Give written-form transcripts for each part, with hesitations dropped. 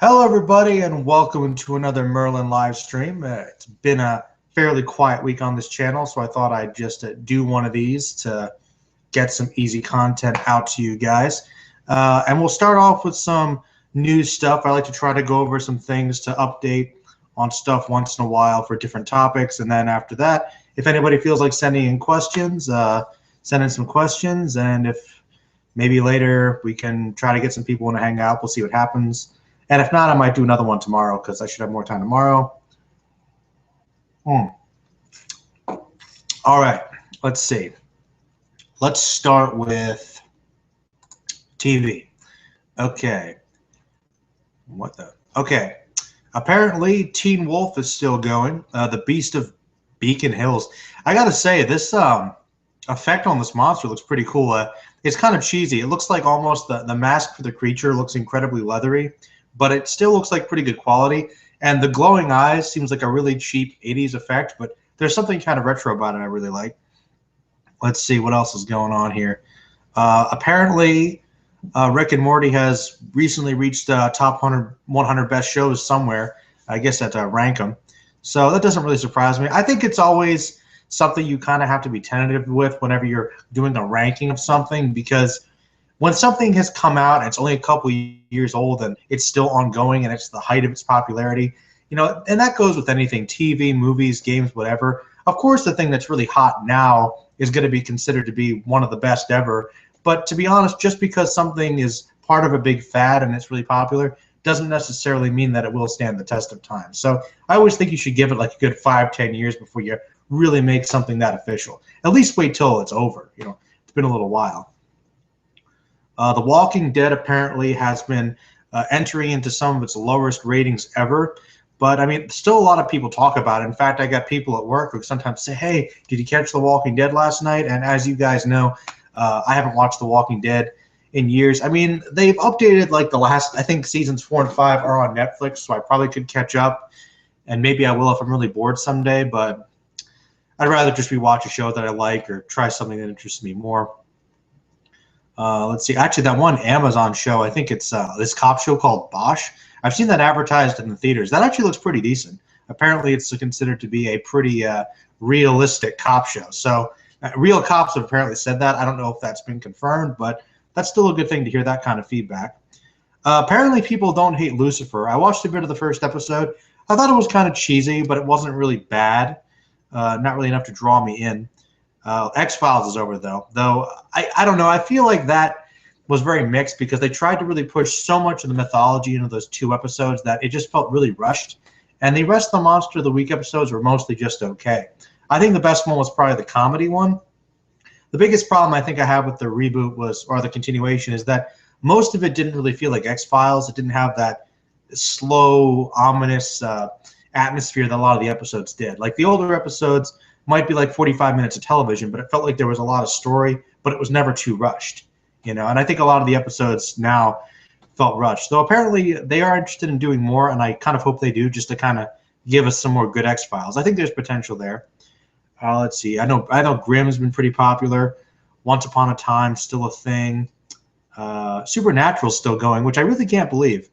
Hello, everybody, and welcome to another Merlin live stream. It's been a fairly quiet week on this channel, so I thought I'd just do one of these to get some easy content out to you guys. And we'll start off with some news stuff. I like to try to go over some things to update on stuff once in a while for different topics, and then after that, if anybody feels like sending in questions, send in some questions, and if maybe later we can try to get some people in to hang out. We'll see what happens. And if not, I might do another one tomorrow because I should have more time tomorrow. All right, let's see. Let's start with TV. Okay. What the? Okay. Apparently, Teen Wolf is still going. The Beast of Beacon Hills. I gotta say, this effect on this monster looks pretty cool. It's kind of cheesy. It looks like almost the mask for the creature looks incredibly leathery, but it still looks like pretty good quality. And the glowing eyes seems like a really cheap 80s effect, but there's something kind of retro about it I really like. Let's see what else is going on here. Apparently, Rick and Morty has recently reached top 100 best shows somewhere. I guess at rank 'em. So that doesn't really surprise me. I think it's always something you kind of have to be tentative with whenever you're doing a ranking of something, because when something has come out and it's only a couple years old and it's still ongoing and it's the height of its popularity, and that goes with anything, TV, movies, games, whatever. Of course, the thing that's really hot now is going to be considered to be one of the best ever. But to be honest, just because something is part of a big fad and it's really popular doesn't necessarily mean that it will stand the test of time. So I always think you should give it like a good 5-10 years before you really make something that official. At least wait till it's over. It's been a little while. The Walking Dead apparently has been entering into some of its lowest ratings ever. But, I mean, still a lot of people talk about it. In fact, I got people at work who sometimes say, hey, did you catch The Walking Dead last night? And as you guys know, I haven't watched The Walking Dead in years. I mean, they've updated like the last, I think seasons 4 and 5 are on Netflix, so I probably could catch up. And maybe I will if I'm really bored someday. But I'd rather just rewatch a show that I like or try something that interests me more. Let's see. Actually, that one Amazon show, I think it's this cop show called Bosch. I've seen that advertised in the theaters. That actually looks pretty decent. Apparently, it's considered to be a pretty realistic cop show. So real cops have apparently said that. I don't know if that's been confirmed, but that's still a good thing to hear that kind of feedback. Apparently, people don't hate Lucifer. I watched a bit of the first episode. I thought it was kind of cheesy, but it wasn't really bad. Not really enough to draw me in. X-Files is over, though. I don't know. I feel like that was very mixed because they tried to really push so much of the mythology into those 2 episodes that it just felt really rushed. And the rest of the Monster of the Week episodes were mostly just okay. I think the best one was probably the comedy one. The biggest problem I think I have with the reboot or the continuation, is that most of it didn't really feel like X-Files. It didn't have that slow, ominous atmosphere that a lot of the episodes did. Like the older episodes might be like 45 minutes of television, but it felt like there was a lot of story, but it was never too rushed, And I think a lot of the episodes now felt rushed. Though apparently they are interested in doing more, and I kind of hope they do, just to kind of give us some more good X-Files. I think there's potential there. Let's see. I know Grimm's been pretty popular. Once Upon a Time, still a thing. Supernatural's still going, which I really can't believe.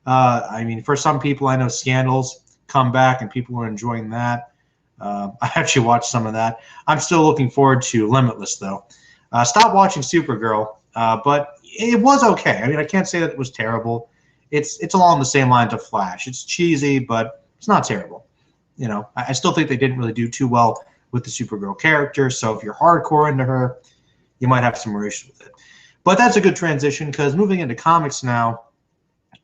I mean, for some people, I know Scandal's come back, and people are enjoying that. I actually watched some of that. I'm still looking forward to Limitless, though. Stop watching Supergirl, but it was okay. I mean, I can't say that it was terrible. It's along the same lines of Flash. It's cheesy, but it's not terrible. I still think they didn't really do too well with the Supergirl character, so if you're hardcore into her, you might have some more issues with it. But that's a good transition, because moving into comics now,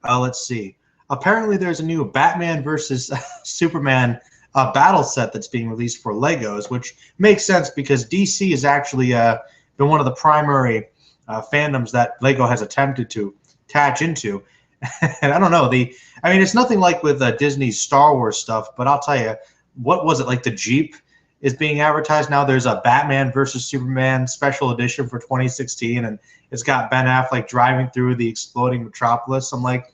let's see. Apparently there's a new Batman versus Superman battle set that's being released for Legos, which makes sense because DC has actually been one of the primary fandoms that Lego has attempted to attach into. And I don't know, I mean, it's nothing like with Disney's Star Wars stuff, but I'll tell you, what was it, like the Jeep is being advertised now? There's a Batman versus Superman special edition for 2016, and it's got Ben Affleck driving through the exploding metropolis. I'm like,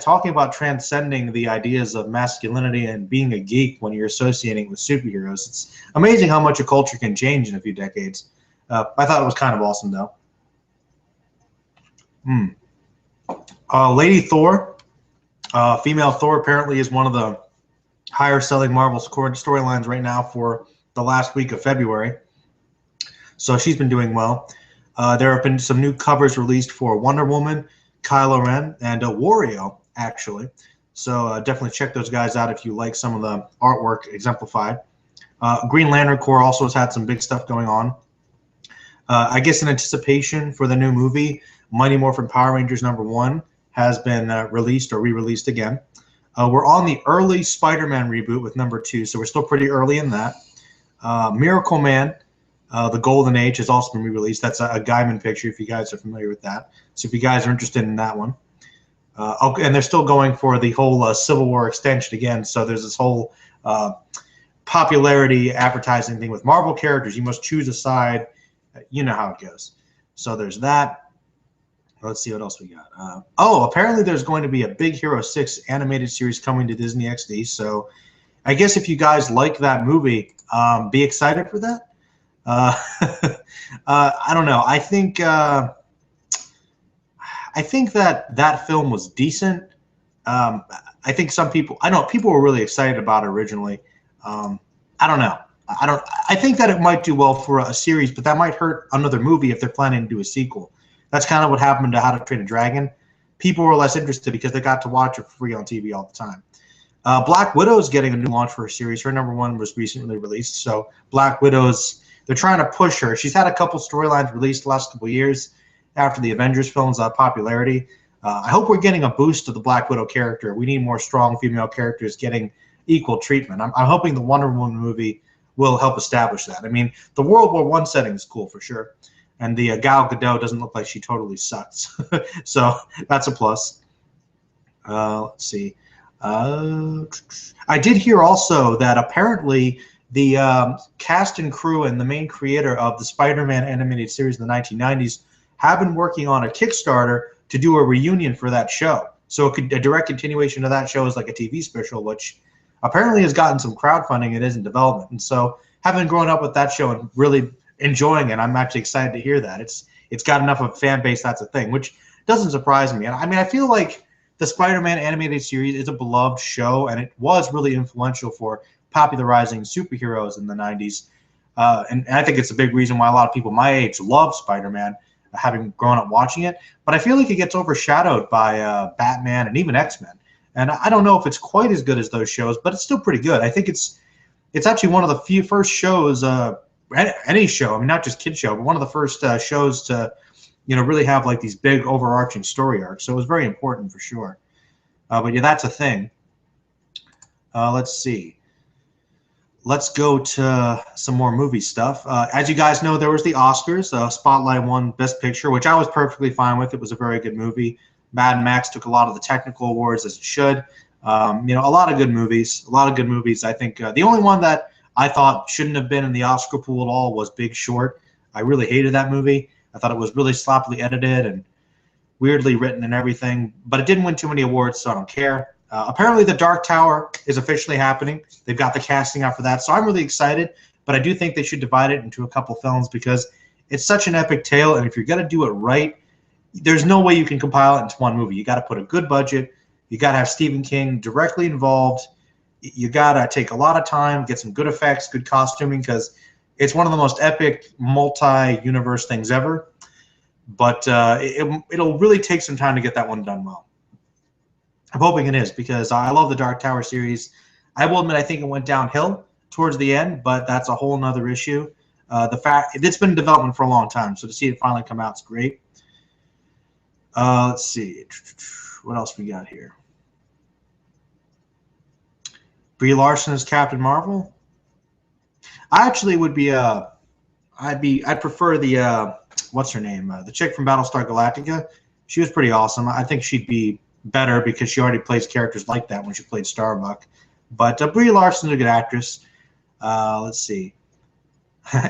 talking about transcending the ideas of masculinity and being a geek when you're associating with superheroes. It's amazing how much a culture can change in a few decades. I thought it was kind of awesome, though. Lady Thor Female Thor apparently is one of the higher selling Marvel storylines right now for the last week of February. So she's been doing well. There have been some new covers released for Wonder Woman, Kylo Ren, and Wario, actually. So definitely check those guys out if you like some of the artwork exemplified. Green Lantern Corps also has had some big stuff going on. I guess in anticipation for the new movie, Mighty Morphin Power Rangers #1 has been released or re-released again. We're on the early Spider-Man reboot with #2, so we're still pretty early in that. Miracle Man, The Golden Age, has also been re-released. That's a Gaiman picture, if you guys are familiar with that. So if you guys are interested in that one. And they're still going for the whole Civil War extension again, so there's this whole popularity advertising thing with Marvel characters. You must choose a side. You know how it goes. So there's that. Let's see what else we got. Apparently there's going to be a Big Hero 6 animated series coming to Disney XD. So I guess if you guys like that movie, be excited for that. I don't know. I think that film was decent. I think some people, I know people were really excited about it originally. I don't know. I think that it might do well for a series, but that might hurt another movie if they're planning to do a sequel. That's kind of what happened to How to Train a Dragon. People were less interested because they got to watch it for free on TV all the time. Black Widow's getting a new launch for her series. Her #1 was recently released. So Black Widow's, they're trying to push her. She's had a couple storylines released the last couple of years after the Avengers films' popularity. I hope we're getting a boost to the Black Widow character. We need more strong female characters getting equal treatment. I'm hoping the Wonder Woman movie will help establish that. I mean, the World War I setting is cool for sure. And the Gal Gadot doesn't look like she totally sucks. So that's a plus. Let's see. I did hear also that apparently the cast and crew and the main creator of the Spider-Man animated series in the 1990s have been working on a Kickstarter to do a reunion for that show. So a direct continuation of that show is like a TV special, which apparently has gotten some crowdfunding and is in development. And so having grown up with that show and really enjoying it, I'm actually excited to hear that. It's got enough of a fan base, that's a thing, which doesn't surprise me. And I mean, I feel like the Spider-Man animated series is a beloved show, and it was really influential for popularizing superheroes in the 90s. And I think it's a big reason why a lot of people my age love Spider-Man, having grown up watching it. But I feel like it gets overshadowed by Batman and even X-Men. And I don't know if it's quite as good as those shows, but it's still pretty good. I think it's actually one of the first shows, any show, I mean, not just kid show, but one of the first shows to, really have like these big overarching story arcs. So it was very important for sure. But yeah, that's a thing. Let's see. Let's go to some more movie stuff. As you guys know, there was the Oscars. Spotlight won Best Picture, which I was perfectly fine with. It was a very good movie. Mad Max took a lot of the technical awards, as it should. A lot of good movies. I think the only one that I thought shouldn't have been in the Oscar pool at all was Big Short. I really hated that movie. I thought it was really sloppily edited and weirdly written and everything. But it didn't win too many awards, so I don't care. Apparently, The Dark Tower is officially happening. They've got the casting out for that, so I'm really excited. But I do think they should divide it into a couple films because it's such an epic tale, and if you're going to do it right, there's no way you can compile it into one movie. You got to put a good budget. You got to have Stephen King directly involved. You got to take a lot of time, get some good effects, good costuming, because it's one of the most epic multi-universe things ever. But it'll really take some time to get that one done well. I'm hoping it is because I love the Dark Tower series. I will admit I think it went downhill towards the end, but that's a whole nother issue. The fact it's been in development for a long time, so to see it finally come out is great. Let's see. What else we got here? Brie Larson as Captain Marvel. I actually would be I'd prefer the what's her name? The chick from Battlestar Galactica. She was pretty awesome. I think she'd be better because she already plays characters like that when she played Starbuck. But Brie Larson's a good actress. Let's see.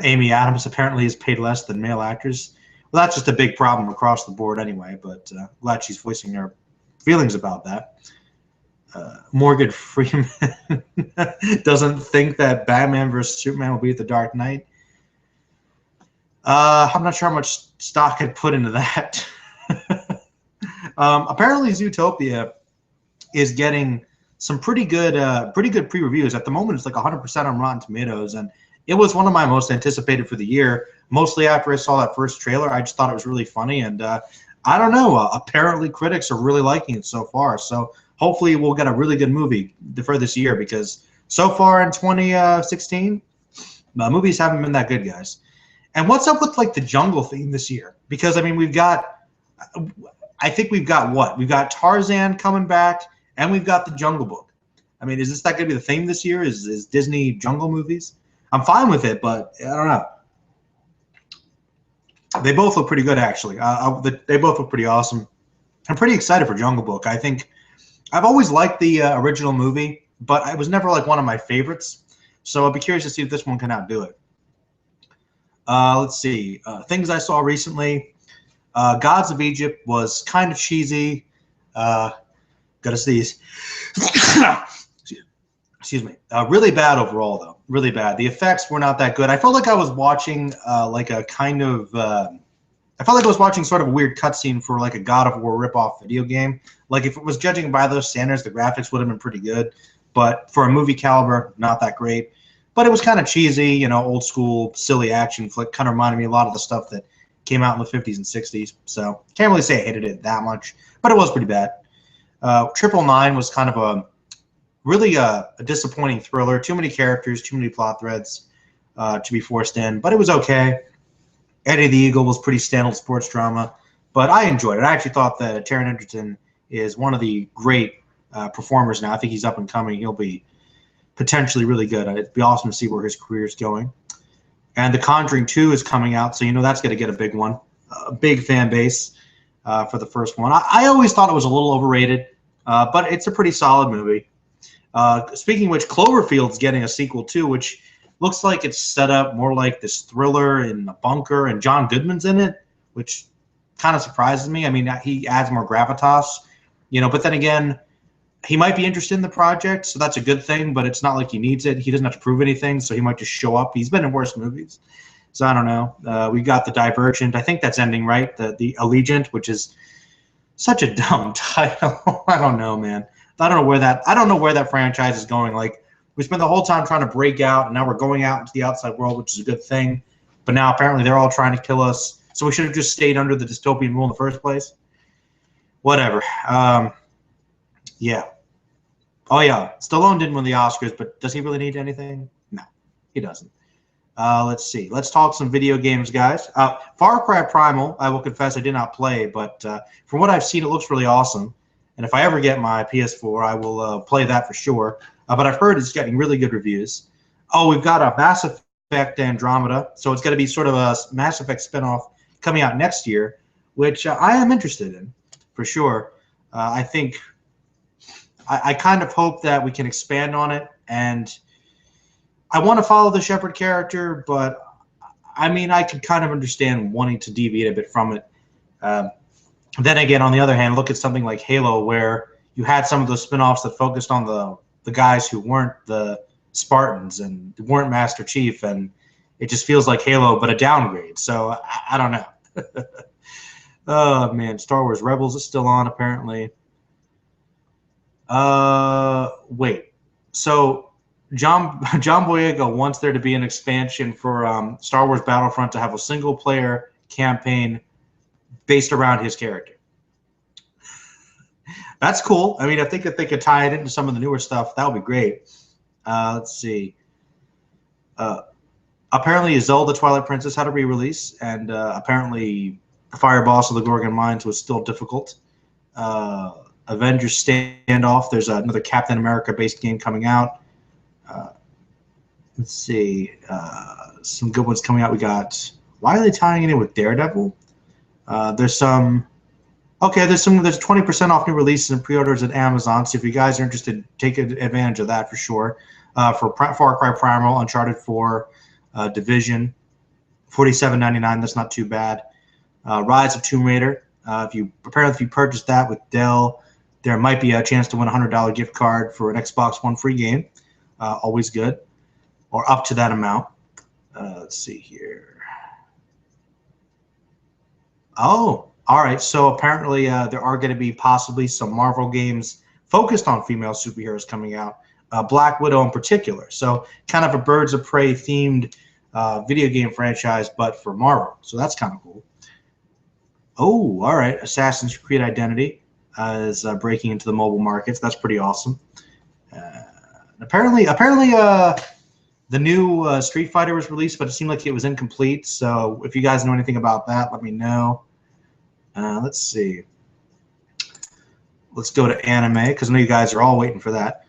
Amy Adams apparently is paid less than male actors. Well, that's just a big problem across the board anyway, but glad she's voicing her feelings about that. Morgan Freeman doesn't think that Batman vs. Superman will be at the Dark Knight. I'm not sure how much stock I'd put into that. Apparently Zootopia is getting some pretty good pre-reviews. At the moment, it's like 100% on Rotten Tomatoes, and it was one of my most anticipated for the year. Mostly after I saw that first trailer, I just thought it was really funny, and I don't know. Apparently, critics are really liking it so far. So hopefully, we'll get a really good movie for this year because so far in 2016, movies haven't been that good, guys. And what's up with like the jungle theme this year? Because I mean, I think we've got what? We've got Tarzan coming back, and we've got the Jungle Book. I mean, is this not going to be the theme this year? Is Disney jungle movies? I'm fine with it, but I don't know. They both look pretty good, actually. They both look pretty awesome. I'm pretty excited for Jungle Book. I think I've always liked the original movie, but it was never like one of my favorites. So I'll be curious to see if this one can outdo it. Let's see. Things I saw recently. Gods of Egypt was kind of cheesy. Gotta sneeze. Excuse me. Really bad overall, though. Really bad. The effects were not that good. I felt like I was watching like a kind of. I felt like I was watching sort of a weird cutscene for like a God of War ripoff video game. Like if it was judging by those standards, the graphics would have been pretty good. But for a movie caliber, not that great. But it was kind of cheesy, you know, old school, silly action flick. Kind of reminded me a lot of the stuff that came out in the 50s and 60s. So can't really say I hated it that much, but it was pretty bad. 999 was kind of a disappointing thriller. Too many characters, too many plot threads to be forced in, but it was okay. Eddie the Eagle was pretty standard sports drama, but I enjoyed it. I actually thought that Taron Egerton is one of the great performers now. I think he's up and coming. He'll be potentially really good. It'd be awesome to see where his career is going. And The Conjuring 2 is coming out, so you know that's going to get a big one, a big fan base for the first one. I always thought it was a little overrated, but it's a pretty solid movie. Speaking of which, Cloverfield's getting a sequel too, which looks like it's set up more like this thriller in a bunker, and John Goodman's in it, which kind of surprises me. I mean, he adds more gravitas, you know, but then again, he might be interested in the project, so that's a good thing, but it's not like he needs it. He doesn't have to prove anything, so he might just show up. He's been in worse movies. So I don't know. We got The Divergent. I think that's ending, right? The Allegiant, which is such a dumb title. I don't know, man. I don't know where that franchise is going. Like, we spent the whole time trying to break out, and now we're going out into the outside world, which is a good thing. But now apparently they're all trying to kill us. So we should have just stayed under the dystopian rule in the first place. Whatever. Yeah. Oh, yeah. Stallone didn't win the Oscars, but does he really need anything? No, he doesn't. Let's see. Let's talk some video games, guys. Far Cry Primal, I will confess I did not play, but from what I've seen, it looks really awesome. And if I ever get my PS4, I will play that for sure. But I've heard it's getting really good reviews. Oh, we've got a Mass Effect Andromeda, so it's going to be sort of a Mass Effect spinoff coming out next year, which I am interested in, for sure. I think I kind of hope that we can expand on it, and I want to follow the Shepard character, but I mean, I could kind of understand wanting to deviate a bit from it. Then again, on the other hand, look at something like Halo, where you had some of those spinoffs that focused on the guys who weren't the Spartans and weren't Master Chief, and it just feels like Halo, but a downgrade. So I don't know. Oh man, Star Wars Rebels is still on apparently. Wait. So John Boyega wants there to be an expansion for Star Wars Battlefront to have a single player campaign based around his character. That's cool. I mean, I think if they could tie it into some of the newer stuff, that would be great. Let's see. Apparently, Zelda Twilight Princess had a re-release, and apparently Fire Boss of the Gorgon Mines was still difficult. Avengers Standoff, there's another Captain America-based game coming out. Let's see. Some good ones coming out. We got... Why are they tying it in with Daredevil? There's some... Okay, there's 20% off new releases and pre-orders at Amazon. So if you guys are interested, take advantage of that for sure. For Far Cry Primal, Uncharted 4, Division, $47.99. That's not too bad. Rise of Tomb Raider. If you purchase that with Dell, there might be a chance to win a $100 gift card for an Xbox One free game. Always good, or up to that amount. Let's see here. Oh. All right, so apparently there are going to be possibly some Marvel games focused on female superheroes coming out, Black Widow in particular. So kind of a Birds of Prey themed video game franchise, but for Marvel. So that's kind of cool. Oh, all right. Assassin's Creed Identity is breaking into the mobile markets. That's pretty awesome. Apparently, the new Street Fighter was released, but it seemed like it was incomplete. So if you guys know anything about that, let me know. Let's see. Let's go to anime, because I know you guys are all waiting for that.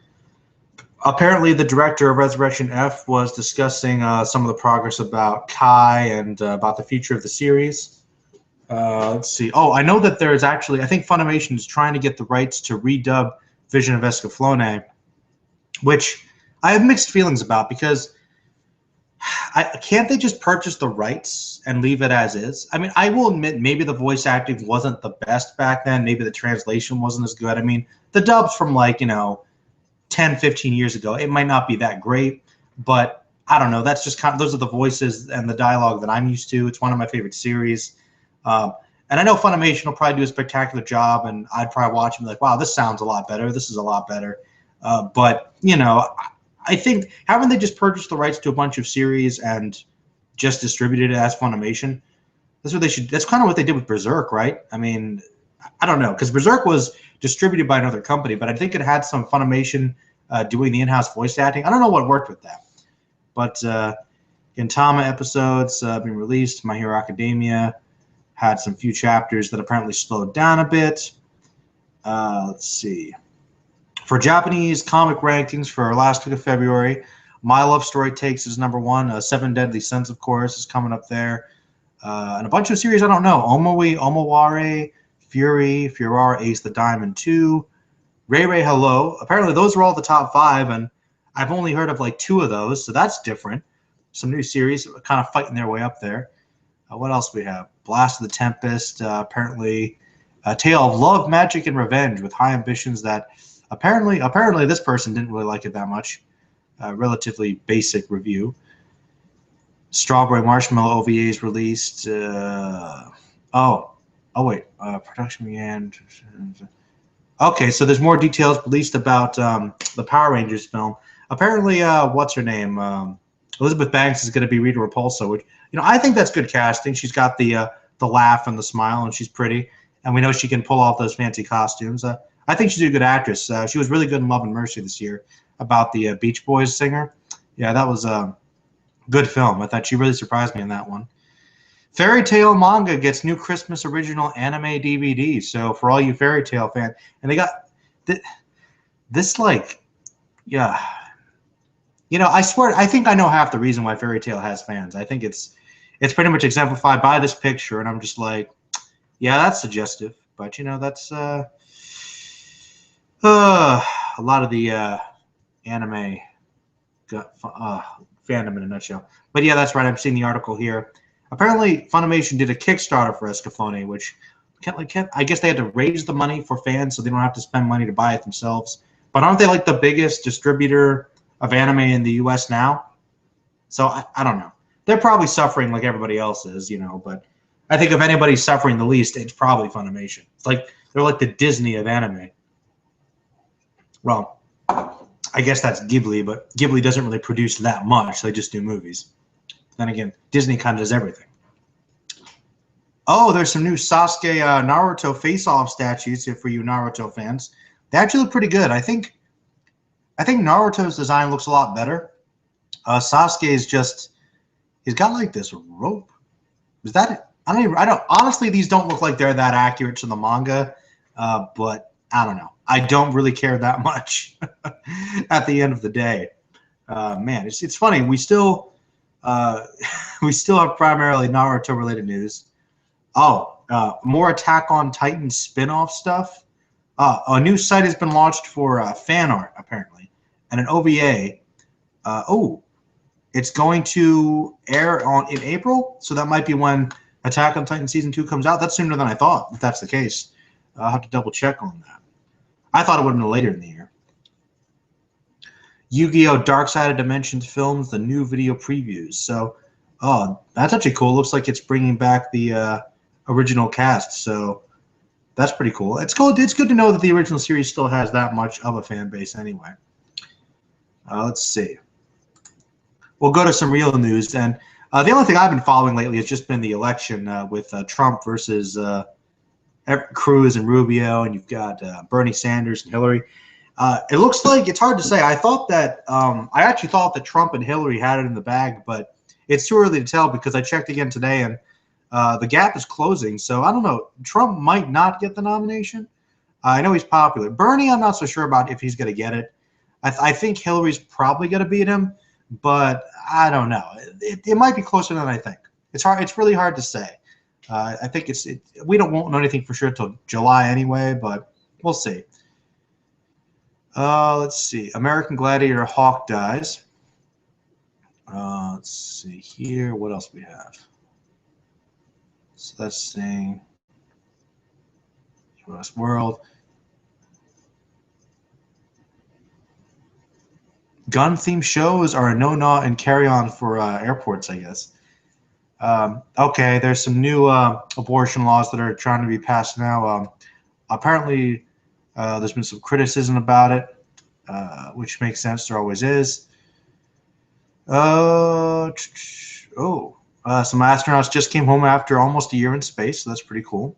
Apparently, the director of Resurrection F was discussing some of the progress about Kai and about the future of the series. Let's see. Oh, I know that there is actually, I think Funimation is trying to get the rights to redub Vision of Escaflowne, which I have mixed feelings about, because can't they just purchase the rights and leave it as is? I mean, I will admit maybe the voice acting wasn't the best back then. Maybe the translation wasn't as good. I mean, the dubs from 10, 15 years ago, it might not be that great, but I don't know. That's just kind of, those are the voices and the dialogue that I'm used to. It's one of my favorite series. And I know Funimation will probably do a spectacular job, and I'd probably watch and be like, wow, this sounds a lot better. This is a lot better. But, I think, haven't they just purchased the rights to a bunch of series and just distributed it as Funimation? That's what they should. That's kind of what they did with Berserk, right? I mean, I don't know, because Berserk was distributed by another company, but I think it had some Funimation doing the in-house voice acting. I don't know what worked with that. But Gintama episodes being released. My Hero Academia had some few chapters that apparently slowed down a bit. Let's see. For Japanese comic rankings for last week of February, My Love Story takes is #1. Seven Deadly Sins, of course, is coming up there. And a bunch of series I don't know. Omaware, Fury, Furore, Ace the Diamond 2, Ray Ray Hello. Apparently those were all the top 5, and I've only heard of 2 of those, so that's different. Some new series kind of fighting their way up there. What else we have? Blast of the Tempest, apparently A Tale of Love, Magic, and Revenge with high ambitions that apparently this person didn't really like it that much. Relatively basic review. Strawberry Marshmallow OVA is released. Production began. Okay, so there's more details released about the Power Rangers film. Apparently, what's her name? Elizabeth Banks is going to be Rita Repulsa, which I think that's good casting. She's got the laugh and the smile, and she's pretty, and we know she can pull off those fancy costumes. I think she's a good actress. She was really good in Love and Mercy this year, about the Beach Boys singer. Yeah, that was a good film. I thought she really surprised me in that one. Fairy Tail manga gets new Christmas original anime DVD. So for all you Fairy Tail fans, and they got this yeah. I swear, I think I know half the reason why Fairy Tail has fans. I think it's pretty much exemplified by this picture, and I'm just like, yeah, that's suggestive. But that's a lot of the anime fandom in a nutshell. But yeah, that's right. I'm seeing the article here. Apparently, Funimation did a Kickstarter for Escaflowne, which I guess they had to raise the money for fans so they don't have to spend money to buy it themselves. But aren't they the biggest distributor of anime in the U.S. now? So I don't know. They're probably suffering like everybody else is, but I think if anybody's suffering the least, it's probably Funimation. It's they're like the Disney of anime. Well, I guess that's Ghibli, but Ghibli doesn't really produce that much. They just do movies. Then again, Disney kind of does everything. Oh, there's some new Sasuke Naruto face-off statues here for you Naruto fans. They actually look pretty good. I think Naruto's design looks a lot better. Sasuke is he's got this rope. Is that it? I don't honestly, these don't look like they're that accurate to the manga, but I don't know. I don't really care that much at the end of the day. Man, it's funny. We still have primarily Naruto related news. More Attack on Titan spin-off stuff. A new site has been launched for fan art, apparently, and an OVA. It's going to air in April, so that might be when Attack on Titan Season 2 comes out. That's sooner than I thought, if that's the case. I'll have to double check on that. I thought it would have been later in the year. Yu-Gi-Oh! Dark Side of Dimensions films, the new video previews. So, that's actually cool. Looks like it's bringing back the original cast. So That's pretty cool. It's cool. It's good to know that the original series still has that much of a fan base anyway. Let's see. We'll go to some real news. And the only thing I've been following lately has just been the election with Trump versus Cruz and Rubio, and you've got Bernie Sanders and Hillary. It looks like it's hard to say. I thought that I actually thought that Trump and Hillary had it in the bag, but it's too early to tell because I checked again today and the gap is closing. So I don't know. Trump might not get the nomination. I know he's popular. Bernie, I'm not so sure about if he's going to get it. I think Hillary's probably going to beat him, but I don't know. It might be closer than I think. It's hard. It's really hard to say. I think we won't know anything for sure till July anyway, but we'll see. Let's see. American Gladiator Hawk dies. Let's see here. What else we have? So that's saying U.S. World. Gun-themed shows are a no-no and carry-on for airports, I guess. Okay, there's some new abortion laws that are trying to be passed now. Apparently, there's been some criticism about it, which makes sense. There always is. Some astronauts just came home after almost a year in space, so that's pretty cool.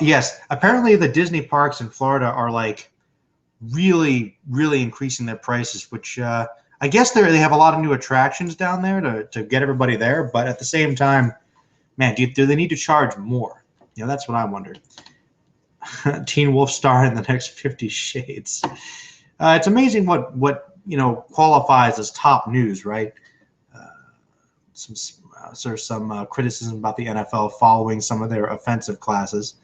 Yes. Apparently, the Disney parks in Florida are like really, really increasing their prices, which I guess they have a lot of new attractions down there to get everybody there. But at the same time, man, do they need to charge more? You know, that's what I wonder. Teen Wolf star in the next 50 Shades. It's amazing what qualifies as top news, right? Some criticism about the NFL following some of their offensive classes.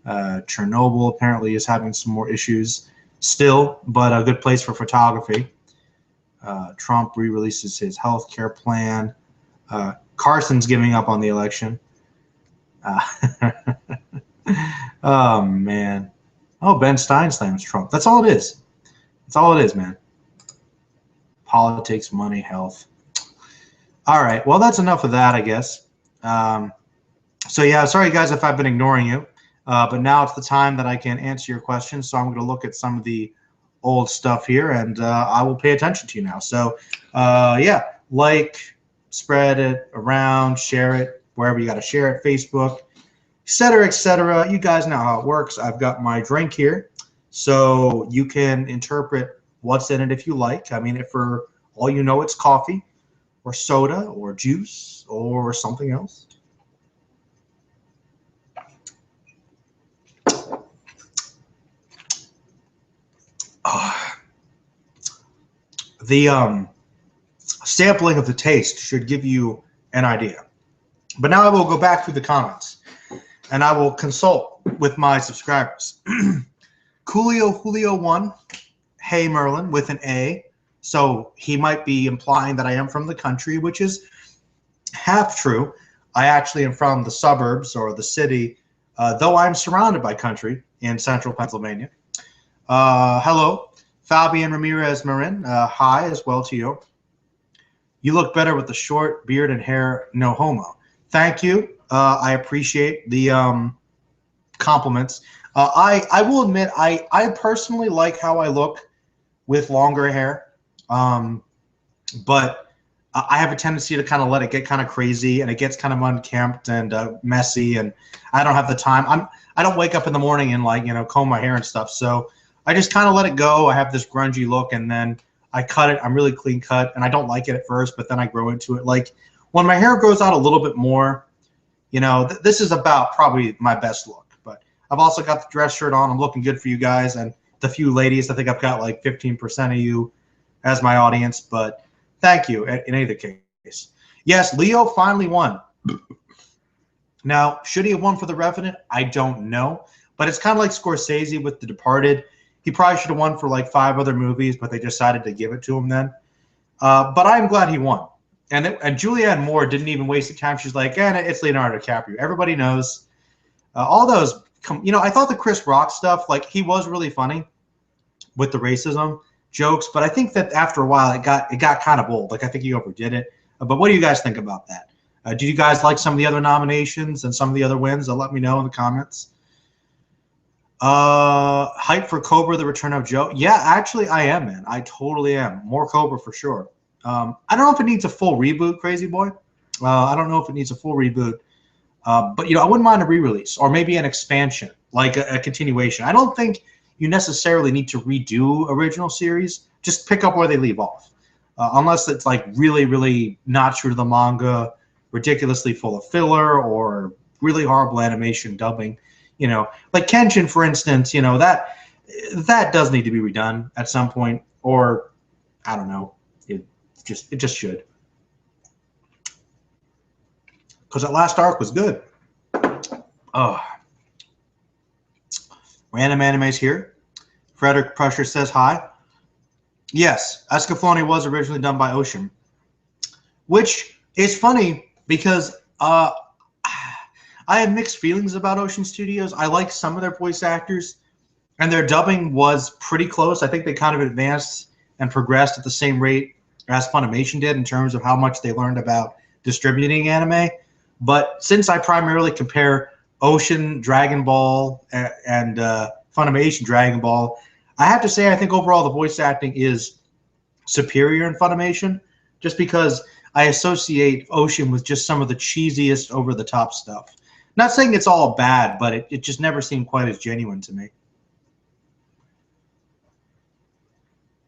Chernobyl apparently is having some more issues still, but a good place for photography. Trump re-releases his health care plan. Carson's giving up on the election. Oh, man. Oh, Ben Stein slams Trump. That's all it is. That's all it is, man. Politics, money, health. All right. Well, that's enough of that, I guess. So, yeah, sorry, guys, if I've been ignoring you. But now it's the time that I can answer your questions. So I'm going to look at some of the old stuff here, and I will pay attention to you now. So, yeah, spread it around, share it, wherever you got to share it, Facebook, et cetera, et cetera. You guys know how it works. I've got my drink here, so you can interpret what's in it if you like. I mean, if for all you know, it's coffee or soda or juice or something else. The sampling of the taste should give you an idea. But now I will go back through the comments, and I will consult with my subscribers. Julio1, hey Merlin, with an A. So he might be implying that I am from the country, which is half true. I actually am from the suburbs or the city, though I'm surrounded by country in central Pennsylvania. Hello. Fabian Ramirez Marin, hi as well to you. You look better with the short beard and hair, no homo. Thank you. I appreciate the compliments. I will admit, I personally like how I look with longer hair, but I have a tendency to kind of let it get kind of crazy, and it gets kind of unkempt and messy, and I don't have the time. I don't wake up in the morning and comb my hair and stuff, so I just kind of let it go. I have this grungy look, and then I cut it. I'm really clean cut, and I don't like it at first, but then I grow into it. Like when my hair grows out a little bit more, this is about probably my best look. But I've also got the dress shirt on. I'm looking good for you guys, and the few ladies. I think I've got like 15% of you as my audience, but thank you in either case. Yes, Leo finally won. Now, should he have won for The Revenant? I don't know, but it's kind of like Scorsese with The Departed. He probably should have won for like 5 other movies, but they decided to give it to him then. But I'm glad he won. And Julianne Moore didn't even waste the time. She's like, it's Leonardo DiCaprio. Everybody knows. All those, I thought the Chris Rock stuff, like he was really funny with the racism jokes, but I think that after a while it got kind of old. Like I think he overdid it. But what do you guys think about that? Did you guys like some of the other nominations and some of the other wins? Let me know in the comments. Hype for Cobra: The Return of Joe. Yeah, actually, I am, man. I totally am. More Cobra for sure. I don't know if it needs a full reboot, Crazy Boy. I don't know if it needs a full reboot. But, I wouldn't mind a re-release or maybe an expansion, like a continuation. I don't think you necessarily need to redo original series. Just pick up where they leave off. Unless it's like really, really not true to the manga, ridiculously full of filler, or really horrible animation dubbing. Like Kenshin, for instance, that does need to be redone at some point, or I don't know. It just should. Because that last arc was good. Oh. Random Anime's here. Frederick Prusher says hi. Yes, Escaflowne was originally done by Ocean. Which is funny because I have mixed feelings about Ocean Studios. I like some of their voice actors, and their dubbing was pretty close. I think they kind of advanced and progressed at the same rate as Funimation did in terms of how much they learned about distributing anime. But since I primarily compare Ocean Dragon Ball and Funimation Dragon Ball, I have to say I think overall the voice acting is superior in Funimation, just because I associate Ocean with just some of the cheesiest, over-the-top stuff. Not saying it's all bad, but it just never seemed quite as genuine to me.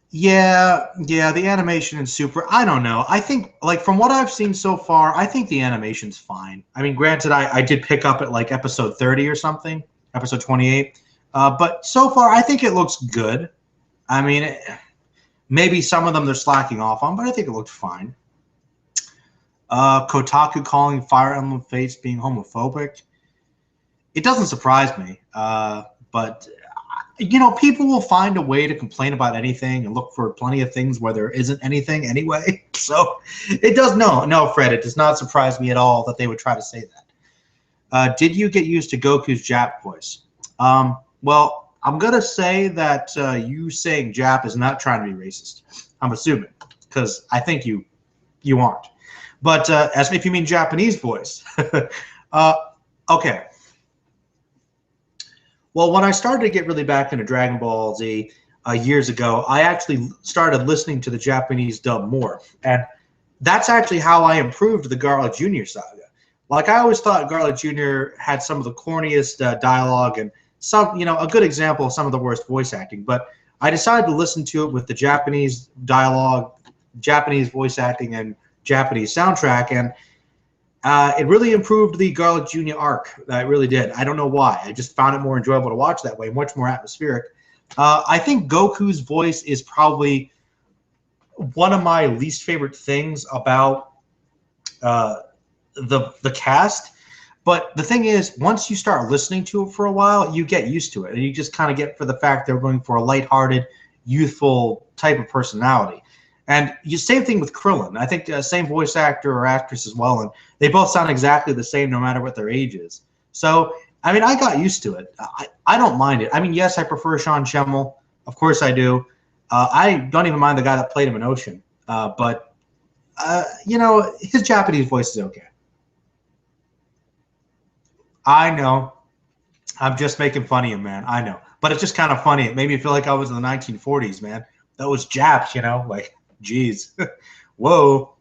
Yeah, the animation in Super, I don't know. I think, like, from what I've seen so far, I think the animation's fine. I mean, granted, I did pick up at, like, episode 30 or something, episode 28. But so far, I think it looks good. I mean, maybe some of them they're slacking off on, but I think it looked fine. Kotaku calling Fire Emblem Fates being homophobic. It doesn't surprise me, but people will find a way to complain about anything and look for plenty of things where there isn't anything anyway. So it does. No, Fred, it does not surprise me at all that they would try to say that. Did you get used to Goku's Jap voice? Well, I'm going to say that you saying Jap is not trying to be racist. I'm assuming, because I think you aren't. But as if you mean Japanese voice. Okay. Well, when I started to get really back into Dragon Ball Z years ago, I actually started listening to the Japanese dub more. And that's actually how I improved the Garlic Jr. saga. Like, I always thought Garlic Jr. had some of the corniest dialogue and some, a good example of some of the worst voice acting. But I decided to listen to it with the Japanese dialogue, Japanese voice acting, and Japanese soundtrack, and it really improved the Garlic Jr. arc. It really did. I don't know why. I just found it more enjoyable to watch that way, much more atmospheric. I think Goku's voice is probably one of my least favorite things about the cast. But the thing is, once you start listening to it for a while, you get used to it. And you just kind of get for the fact they're going for a lighthearted, youthful type of personality. And same thing with Krillin. I think same voice actor or actress as well. And they both sound exactly the same no matter what their age is. So, I mean, I got used to it. I don't mind it. I mean, yes, I prefer Sean Schemmel. Of course I do. I don't even mind the guy that played him in Ocean. But his Japanese voice is okay. I know. I'm just making fun of him, man. I know. But it's just kind of funny. It made me feel like I was in the 1940s, man. That was Japs, like, geez. Whoa.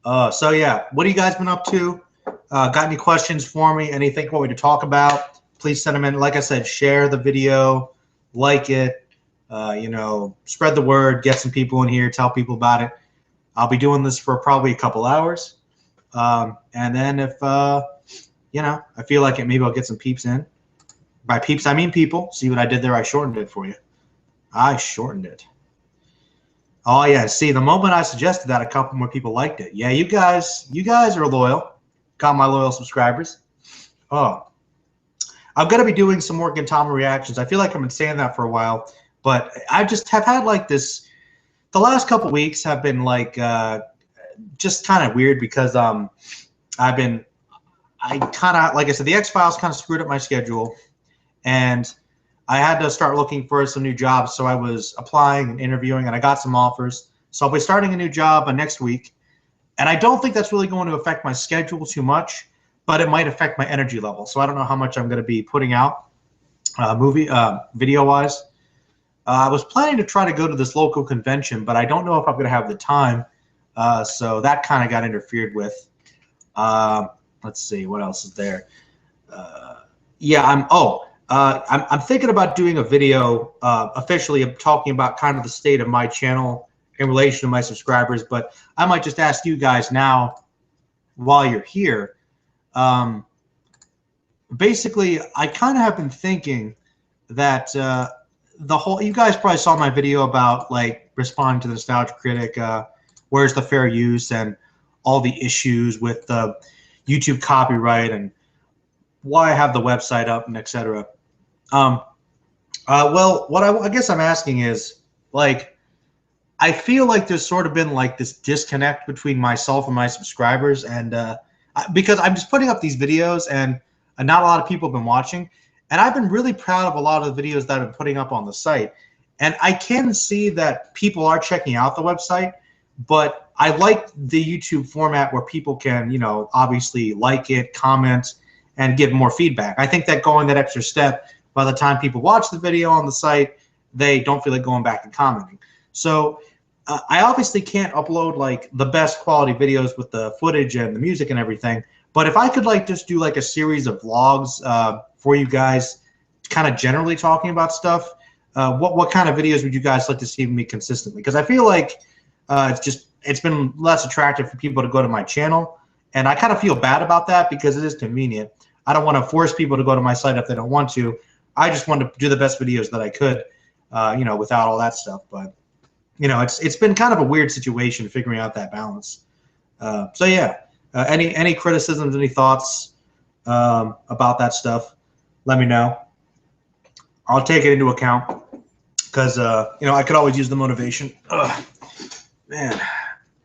So, yeah. What have you guys been up to? Got any questions for me? Anything for me to talk about? Please send them in. Like I said, share the video. Like it. Spread the word. Get some people in here. Tell people about it. I'll be doing this for probably a couple hours. And then if... I feel like it. Maybe I'll get some peeps in. By peeps, I mean people. See what I did there? I shortened it for you. I shortened it. Oh, yeah. See, the moment I suggested that, a couple more people liked it. Yeah, you guys are loyal. Got my loyal subscribers. Oh. I'm going to be doing some more Gintama reactions. I feel like I've been saying that for a while. But I just have had like this. The last couple weeks have been like just kind of weird because I kind of, like I said, the X-Files kind of screwed up my schedule, and I had to start looking for some new jobs. So I was applying and interviewing, and I got some offers. So I'll be starting a new job next week, And I don't think that's really going to affect my schedule too much, but it might affect my energy level. So I don't know how much I'm going to be putting out video-wise. I was planning to try to go to this local convention, but I don't know if I'm going to have the time. So that kind of got interfered with. Let's see, what else is there? Yeah, I'm thinking about doing a video officially talking about kind of the state of my channel in relation to my subscribers, but I might just ask you guys now while you're here. Basically, I kind of have been thinking that you guys probably saw my video about like responding to the Nostalgia Critic, where's the fair use, and all the issues with the YouTube copyright and why I have the website up and etc. Well, what I guess I'm asking is, like, I feel like there's sort of been like this disconnect between myself and my subscribers, and because I'm just putting up these videos and not a lot of people have been watching, and I've been really proud of a lot of the videos that I've been putting up on the site, and I can see that people are checking out the website, but I like the YouTube format where people can, you know, obviously like it, comment, and give more feedback. I think that going that extra step, by the time people watch the video on the site, they don't feel like going back and commenting. So I obviously can't upload like the best quality videos with the footage and the music and everything, but if I could like just do like a series of vlogs for you guys, kind of generally talking about stuff, what kind of videos would you guys like to see me consistently? Because I feel like it's been less attractive for people to go to my channel, and I kind of feel bad about that because it is convenient. I don't want to force people to go to my site if they don't want to. I just wanted to do the best videos that I could, you know, without all that stuff. But you know, it's been kind of a weird situation figuring out that balance. So yeah, any criticisms, any thoughts about that stuff, let me know. I'll take it into account because you know, I could always use the motivation. Ugh, man,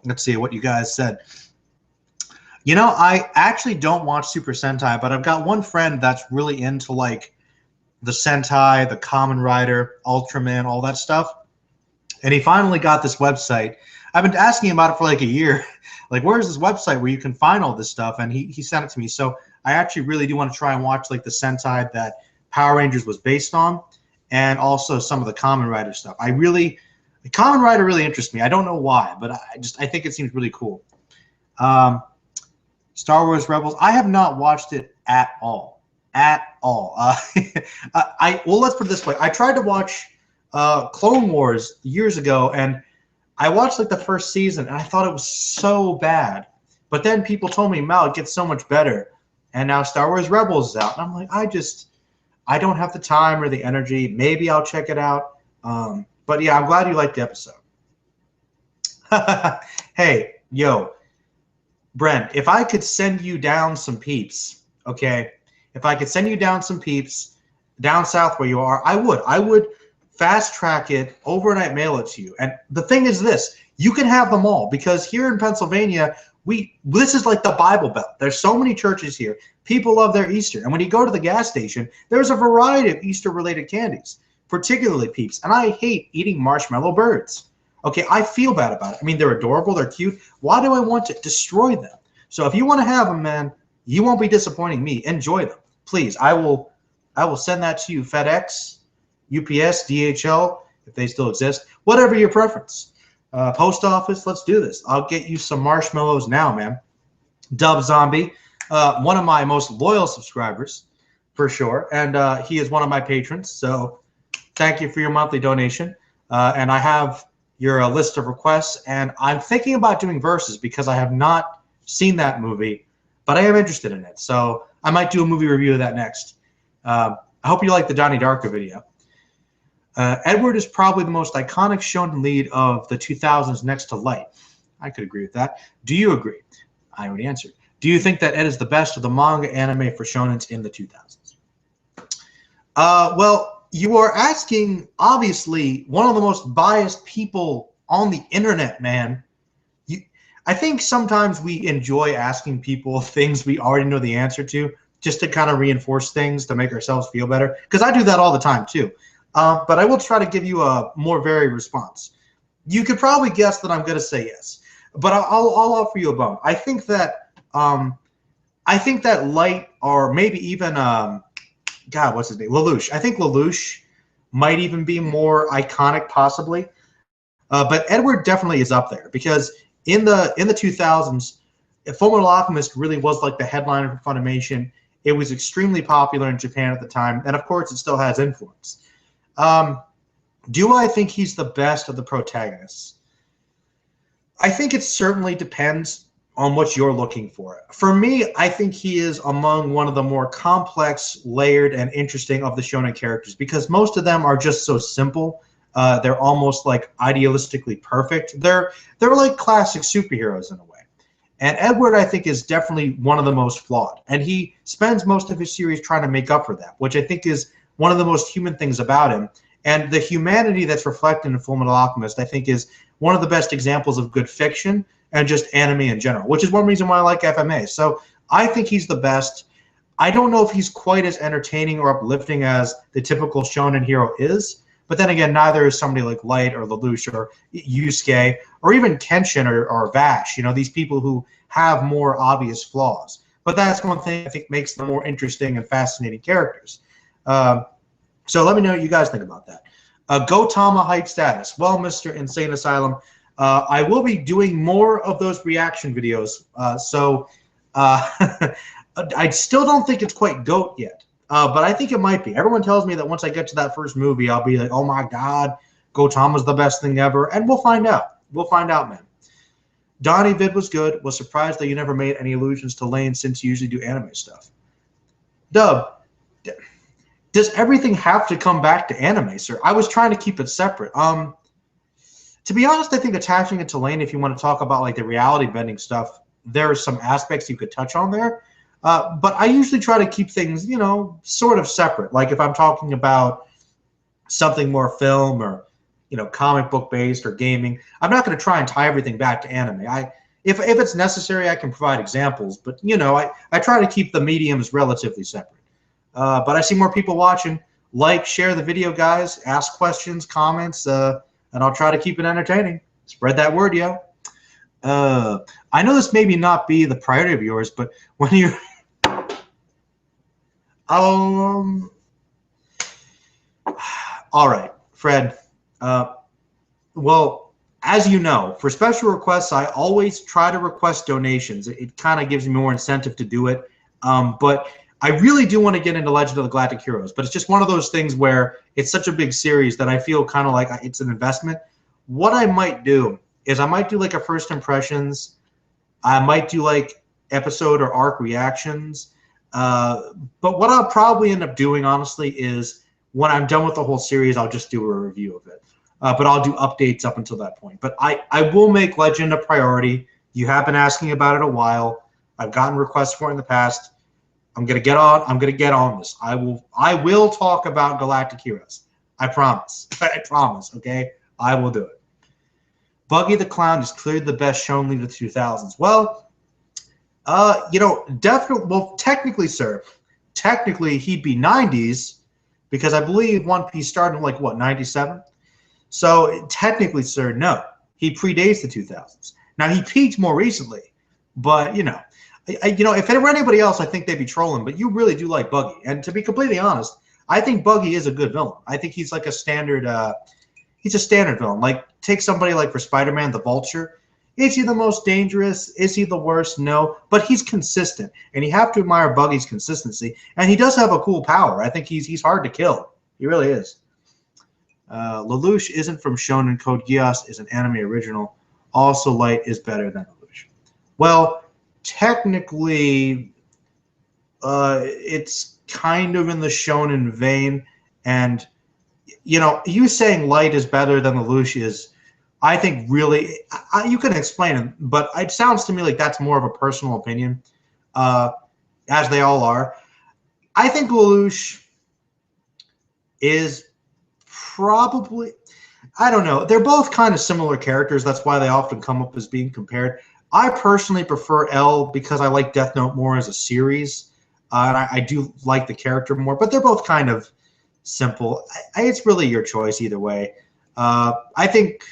let's see what you guys said. You know, I actually don't watch Super Sentai, but I've got one friend that's really into like the Sentai, the Kamen Rider, Ultraman, all that stuff. And he finally got this website. I've been asking him about it for like a year. Like, where's this website where you can find all this stuff? And he sent it to me. So I actually really do want to try and watch like the Sentai that Power Rangers was based on, and also some of the Kamen Rider stuff. The Kamen Rider really interests me. I don't know why, but I think it seems really cool. Star Wars Rebels. I have not watched it at all. At all. Well, let's put it this way. I tried to watch Clone Wars years ago, and I watched like the first season, and I thought it was so bad. But then people told me, Mal, it gets so much better. And now Star Wars Rebels is out. And I'm like, I don't have the time or the energy. Maybe I'll check it out. But yeah, I'm glad you liked the episode. Hey, yo, Brent, if I could send you down some peeps, okay? If I could send you down some peeps down south where you are, I would fast track it, overnight mail it to you. And the thing is this, you can have them all, because here in Pennsylvania, this is like the Bible Belt. There's so many churches here. People love their Easter. And when you go to the gas station, there's a variety of Easter-related candies, particularly peeps. And I hate eating marshmallow birds. Okay, I feel bad about it. I mean, they're adorable, they're cute. Why do I want to destroy them? So if you want to have them, man, you won't be disappointing me. Enjoy them. Please, I will send that to you. FedEx, UPS, DHL, if they still exist. Whatever your preference. Post office, let's do this. I'll get you some marshmallows now, man. Dub Zombie, one of my most loyal subscribers, for sure. And he is one of my patrons. So thank you for your monthly donation. And I have your list of requests. And I'm thinking about doing Versus because I have not seen that movie, but I am interested in it. So I might do a movie review of that next. I hope you like the Donnie Darko video. Edward is probably the most iconic shonen lead of the 2000s next to Light. I could agree with that. Do you agree? I already answered. Do you think that Ed is the best of the manga anime for shonens in the 2000s? Well, you are asking, obviously, one of the most biased people on the internet, man. I think sometimes we enjoy asking people things we already know the answer to, just to kind of reinforce things to make ourselves feel better. Because I do that all the time, too. But I will try to give you a more varied response. You could probably guess that I'm going to say yes. But I'll offer you a bone. I think that Light, or maybe even God, what's his name? Lelouch. I think Lelouch might even be more iconic, possibly. But Edward definitely is up there because in the 2000s, Fullmetal Alchemist really was like the headliner for Funimation. It was extremely popular in Japan at the time, and of course, it still has influence. Do I think he's the best of the protagonists? I think it certainly depends on what you're looking for. For me, I think he is among one of the more complex, layered, and interesting of the shonen characters because most of them are just so simple. They're almost like idealistically perfect. They're like classic superheroes in a way. And Edward, I think, is definitely one of the most flawed. And he spends most of his series trying to make up for that, which I think is one of the most human things about him. And the humanity that's reflected in Fullmetal Alchemist, I think, is one of the best examples of good fiction and just anime in general, which is one reason why I like FMA. So I think he's the best. I don't know if he's quite as entertaining or uplifting as the typical shonen hero is, but then again, neither is somebody like Light or Lelouch or Yusuke or even Kenshin or Vash, these people who have more obvious flaws. But that's one thing I think makes them more interesting and fascinating characters. So let me know what you guys think about that. Gotama height status. Well, Mr. Insane Asylum, I will be doing more of those reaction videos. I still don't think it's quite GOAT yet, but I think it might be. Everyone tells me that once I get to that first movie, I'll be like, oh my God, Gotama's the best thing ever. And we'll find out. We'll find out, man. Donnie vid was good. Was surprised that you never made any allusions to Lane since you usually do anime stuff. Dub, does everything have to come back to anime, sir? I was trying to keep it separate. To be honest, I think attaching it to Lane, if you want to talk about like the reality bending stuff, there are some aspects you could touch on there. But I usually try to keep things, sort of separate. Like if I'm talking about something more film or, comic book based or gaming, I'm not going to try and tie everything back to anime. If it's necessary, I can provide examples. But, I try to keep the mediums relatively separate. But I see more people watching. Like, share the video, guys. Ask questions, comments, and I'll try to keep it entertaining. Spread that word, yo. I know this maybe not be the priority of yours, but when you all right, Fred. Well, as you know, for special requests, I always try to request donations. It kind of gives me more incentive to do it. But I really do want to get into Legend of the Galactic Heroes, but it's just one of those things where it's such a big series that I feel kind of like it's an investment. What I might do is I might do like a first impressions. I might do like episode or arc reactions. But what I'll probably end up doing, honestly, is when I'm done with the whole series, I'll just do a review of it. But I'll do updates up until that point. But I will make Legend a priority. You have been asking about it a while. I've gotten requests for it in the past. I'm gonna get on this. I will talk about Galactic Heroes. I promise. I promise. Okay, I will do it. Buggy the Clown is clearly the best shown lead of the 2000s. Well, definitely. Well, technically, sir, he'd be 90s because I believe One Piece started in like what 97. So technically, sir, no, he predates the 2000s. Now he peaked more recently, but if it were anybody else, I think they'd be trolling. But you really do like Buggy, and to be completely honest, I think Buggy is a good villain. I think he's like a standard. He's a standard villain. Like take somebody like for Spider-Man, the Vulture. Is he the most dangerous? Is he the worst? No, but he's consistent, and you have to admire Buggy's consistency. And he does have a cool power. I think he's hard to kill. He really is. Lelouch isn't from Shonen. Code Geass is an anime original. Also, Light is better than Lelouch. Well, technically, it's kind of in the Shonen vein, and you saying Light is better than Lelouch is, I think, really, you can explain it, but it sounds to me like that's more of a personal opinion, as they all are. I think Lelouch is probably, I don't know, they're both kind of similar characters. That's why they often come up as being compared. I personally prefer L because I like Death Note more as a series, and I do like the character more, but they're both kind of simple. It's really your choice either way. I think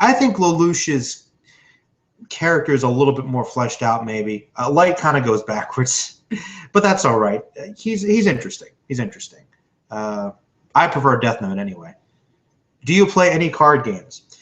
Lelouch is, characters a little bit more fleshed out. Maybe Light kind of goes backwards, but that's all right. He's interesting. He's interesting. I prefer Death Note anyway. Do you play any card games?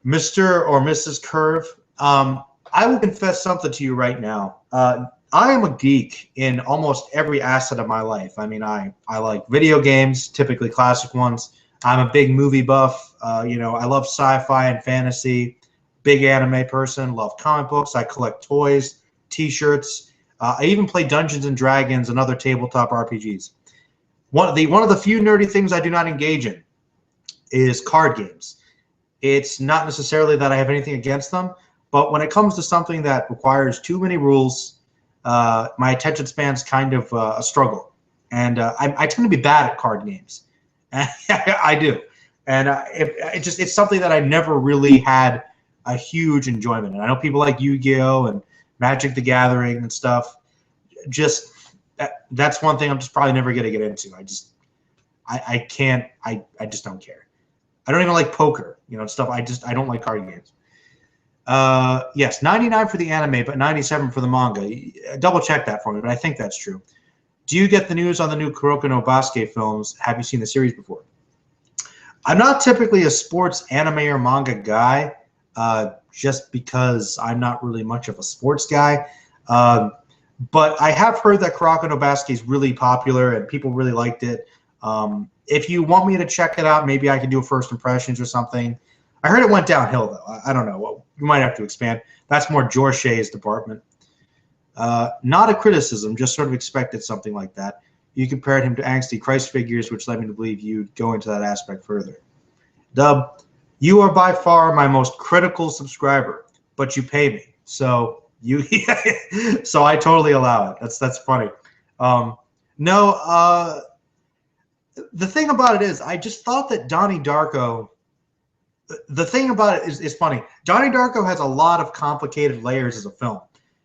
Mr. or Mrs. Curve, I will confess something to you right now. I am a geek in almost every asset of my life. I mean, I like video games, typically classic ones. I'm a big movie buff. You know, I love sci-fi and fantasy. Big anime person. Love comic books. I collect toys, T-shirts. I even play Dungeons and Dragons and other tabletop RPGs. One of the few nerdy things I do not engage in is card games. It's not necessarily that I have anything against them, but when it comes to something that requires too many rules, my attention span's kind of a struggle. And I tend to be bad at card games. I do. And it's something that I never really had a huge enjoyment in. I know people like Yu-Gi-Oh! And Magic the Gathering and stuff. Just that's one thing I'm just probably never going to get into. I can't. I just don't care. I don't even like poker, you know, stuff. I don't like card games. Yes, 99 for the anime, but 97 for the manga. Double check that for me, but I think that's true. Do you get the news on the new Kuroko no Basuke films? Have you seen the series before? I'm not typically a sports anime or manga guy, just because I'm not really much of a sports guy. But I have heard that Kuroko no Basuke is really popular and people really liked it. If you want me to check it out, maybe I can do a first impressions or something. I heard it went downhill, though. I don't know. Well, we might have to expand. That's more Jorshay's department. Not a criticism, just sort of expected something like that. You compared him to angsty Christ figures, which led me to believe you'd go into that aspect further. Dub, you are by far my most critical subscriber, but you pay me. So so I totally allow it. That's funny. No, the thing about it is, I just thought that Donnie Darko. The thing about it is funny. Donnie Darko has a lot of complicated layers as a film.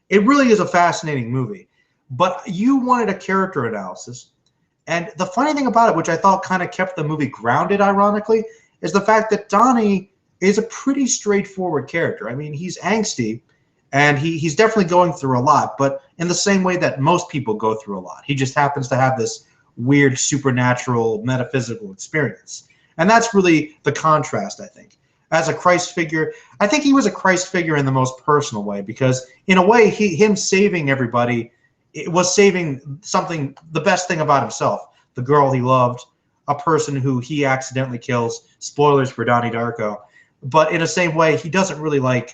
It really is a fascinating movie. But you wanted a character analysis. And the funny thing about it, which I thought kind of kept the movie grounded, ironically, is the fact that Donnie is a pretty straightforward character. I mean, he's angsty, and he's definitely going through a lot, but in the same way that most people go through a lot. He just happens to have this weird, supernatural, metaphysical experience. And that's really the contrast, I think. As a Christ figure, I think he was a Christ figure in the most personal way, because in a way, him saving everybody, it was saving something, the best thing about himself, the girl he loved, a person who he accidentally kills. Spoilers for Donnie Darko. But in the same way, he doesn't really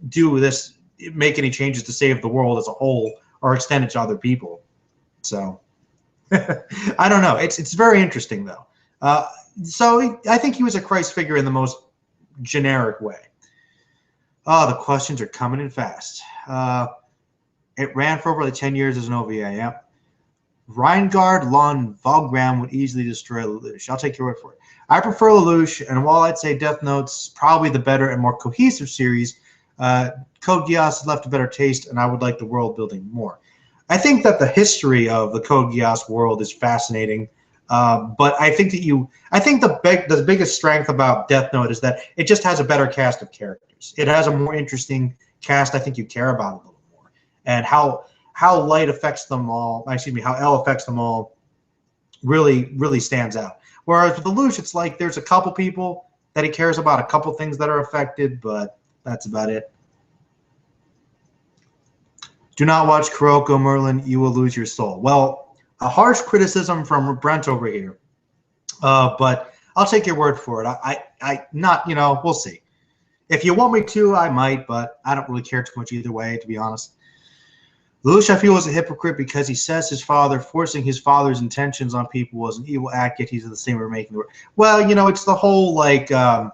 do this, make any changes to save the world as a whole or extend it to other people. So I don't know. It's very interesting, though. So I think he was a Christ figure in the most generic way. Oh, the questions are coming in fast. It ran for over 10 years as an OVA, yeah. Reingard Lon Volgram would easily destroy Lelouch. I'll take your word for it. I prefer Lelouch, and while I'd say Death Note's probably the better and more cohesive series, Code Geass left a better taste, and I would like the world building more. I think that the history of the Code Geass world is fascinating, but I think the biggest strength about Death Note is that it just has a better cast of characters. It has a more interesting cast. I think you care about a little more, and how Light affects them all. Excuse me, how L affects them all really stands out. Whereas with Lelouch, it's like there's a couple people that he cares about, a couple things that are affected, but that's about it. Do not watch Kuroko, Merlin. You will lose your soul. Well, a harsh criticism from Brent over here, but I'll take your word for it. We'll see. If you want me to, I might, but I don't really care too much either way, to be honest. Lelouch, I feel, is a hypocrite because he says forcing his father's intentions on people was an evil act, yet he's the same for making the world. Well, it's the whole, the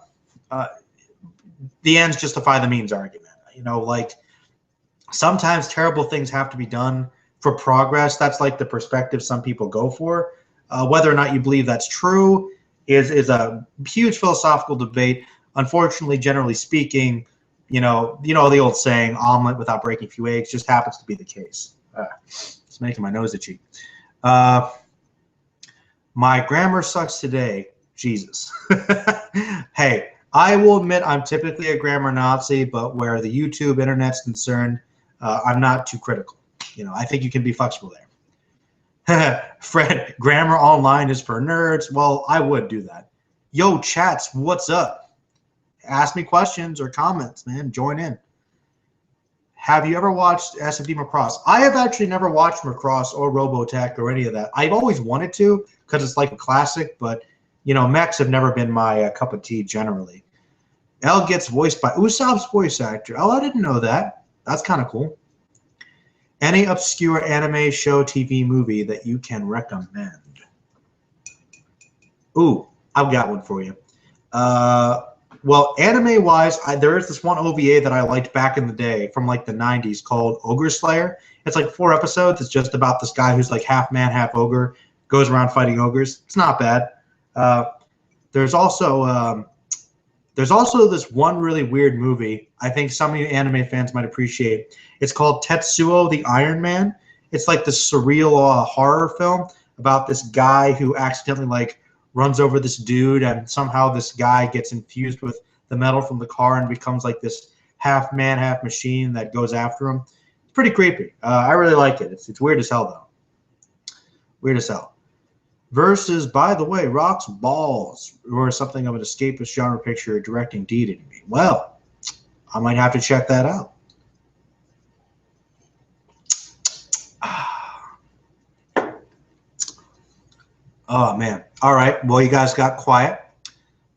ends justify the means argument. Sometimes terrible things have to be done for progress. That's the perspective some people go for. Whether or not you believe that's true is a huge philosophical debate. Unfortunately, generally speaking, the old saying, omelet without breaking a few eggs, just happens to be the case. It's making my nose itchy. My grammar sucks today. Jesus. Hey, I will admit I'm typically a grammar Nazi, but where the YouTube internet's concerned, I'm not too critical. I think you can be flexible there. Fred, grammar online is for nerds. Well, I would do that. Yo, chats, what's up? Ask me questions or comments, man. Join in. Have you ever watched SFD Macross? I have actually never watched Macross or Robotech or any of that. I've always wanted to because it's like a classic, but mechs have never been my cup of tea generally. L gets voiced by Usopp's voice actor. Oh, I didn't know that. That's kind of cool. Any obscure anime, show, TV, movie that you can recommend? Ooh, I've got one for you. Well, anime-wise, there is this one OVA that I liked back in the day from like the 90s called Ogre Slayer. It's like 4 episodes. It's just about this guy who's like half man, half ogre, goes around fighting ogres. It's not bad. There's also this one really weird movie I think some of you anime fans might appreciate. It's called Tetsuo the Iron Man. It's like this surreal horror film about this guy who accidentally like runs over this dude, and somehow this guy gets infused with the metal from the car and becomes like this half man, half machine that goes after him. It's pretty creepy. I really like it. It's weird as hell, though. Weird as hell. Versus, by the way, Rocks Balls, or something of an escapist genre picture directing deed in me. Well, I might have to check that out. Oh, man. All right. Well, you guys got quiet.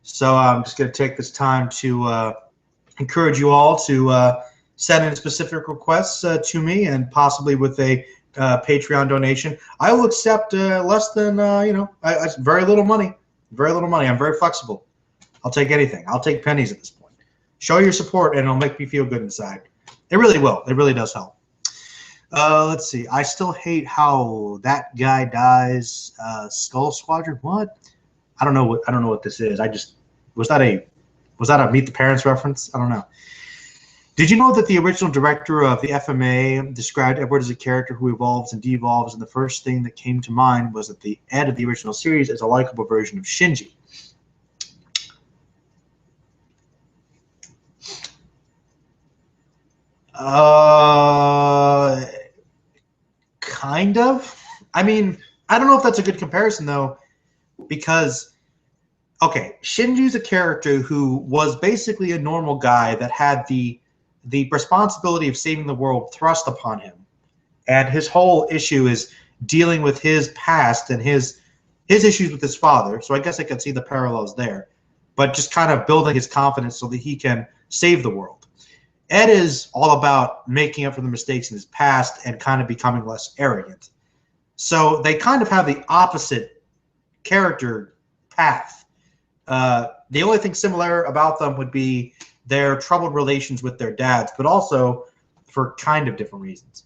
So I'm just going to take this time to encourage you all to send in specific requests to me, and possibly with a Patreon donation. I will accept less than, very little money. Very little money. I'm very flexible. I'll take anything. I'll take pennies at this point. Show your support, and it'll make me feel good inside. It really will. It really does help. Let's see. I still hate how that guy dies. Skull Squadron. What? I don't know what this is. Was that a Meet the Parents reference? I don't know. Did you know that the original director of the FMA described Edward as a character who evolves and devolves, and the first thing that came to mind was that the Ed of the original series is a likable version of Shinji? Kind of. I mean, I don't know if that's a good comparison, though, because, okay, Shinji's a character who was basically a normal guy that had the responsibility of saving the world thrust upon him. And his whole issue is dealing with his past and his issues with his father. So I guess I could see the parallels there. But just kind of building his confidence so that he can save the world. Ed is all about making up for the mistakes in his past and kind of becoming less arrogant. So they kind of have the opposite character path. The only thing similar about them would be their troubled relations with their dads, but also for kind of different reasons.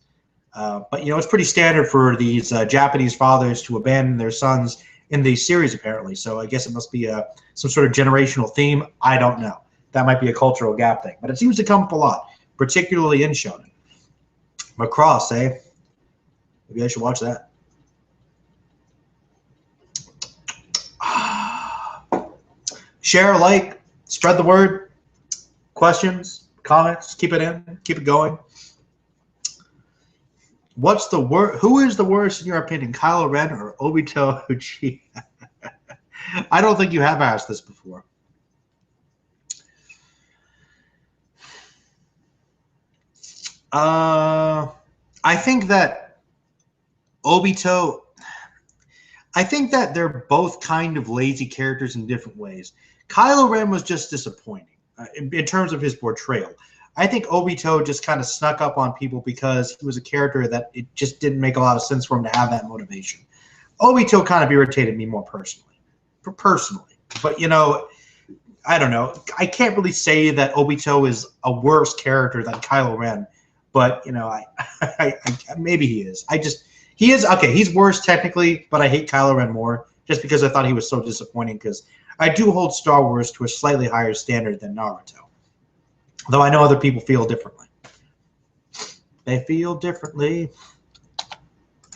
But, it's pretty standard for these Japanese fathers to abandon their sons in the series, apparently. So I guess it must be some sort of generational theme. I don't know. That might be a cultural gap thing. But it seems to come up a lot, particularly in Shonen. Macross, eh? Maybe I should watch that. Share, like, spread the word. Questions, comments, keep it in, keep it going. What's the worst? Who is the worst in your opinion, Kylo Ren or Obito Uchiha? I don't think you have asked this before. I think that Obito. I think that they're both kind of lazy characters in different ways. Kylo Ren was just disappointing in terms of his portrayal. I think Obito just kind of snuck up on people because he was a character that it just didn't make a lot of sense for him to have that motivation. Obito kind of irritated me more personally. But, I don't know. I can't really say that Obito is a worse character than Kylo Ren, but, maybe he is. He is, okay, he's worse technically, but I hate Kylo Ren more just because I thought he was so disappointing, because I do hold Star Wars to a slightly higher standard than Naruto. Though I know other people feel differently. They feel differently.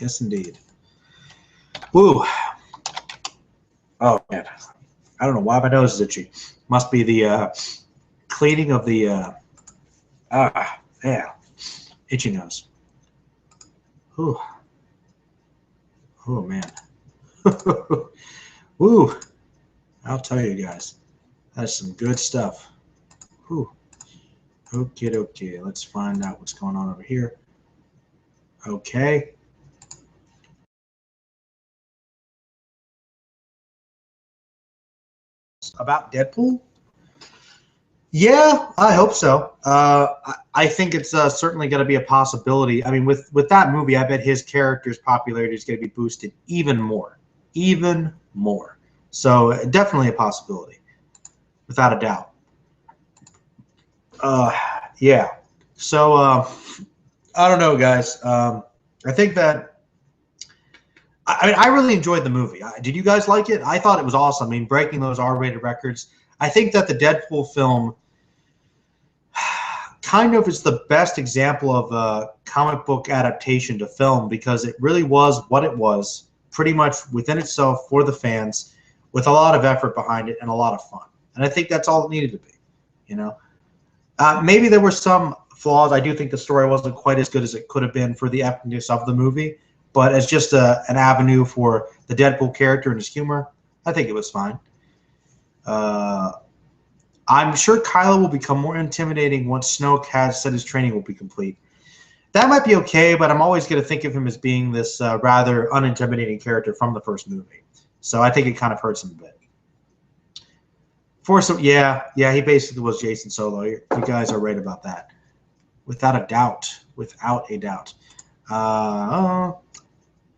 Yes, indeed. Woo. Oh, man. I don't know why my nose is itchy. Must be the cleaning of the yeah, itchy nose. Ooh, oh man. Ooh, I'll tell you guys, that's some good stuff. Ooh. Okay. Let's find out what's going on over here. Okay. About Deadpool? Yeah, I hope so. I think it's certainly going to be a possibility. I mean, with that movie, I bet his character's popularity is going to be boosted even more, even more. So definitely a possibility, without a doubt. Uh, yeah. So I don't know, guys. I think that I mean I really enjoyed the movie. Did you guys like it? I thought it was awesome. I mean, breaking those R-rated records. I think that the Deadpool film kind of is the best example of a comic book adaptation to film because it really was what it was, pretty much within itself for the fans, with a lot of effort behind it and a lot of fun. And I think that's all it needed to be. You know, maybe there were some flaws. I do think the story wasn't quite as good as it could have been for the epicness of the movie, but as just an avenue for the Deadpool character and his humor, I think it was fine. Uh, I'm sure Kylo will become more intimidating once Snoke has said his training will be complete. That might be okay, but I'm always going to think of him as being this rather unintimidating character from the first movie. So I think it kind of hurts him a bit. Yeah, he basically was Jason Solo. You guys are right about that, without a doubt. Without a doubt.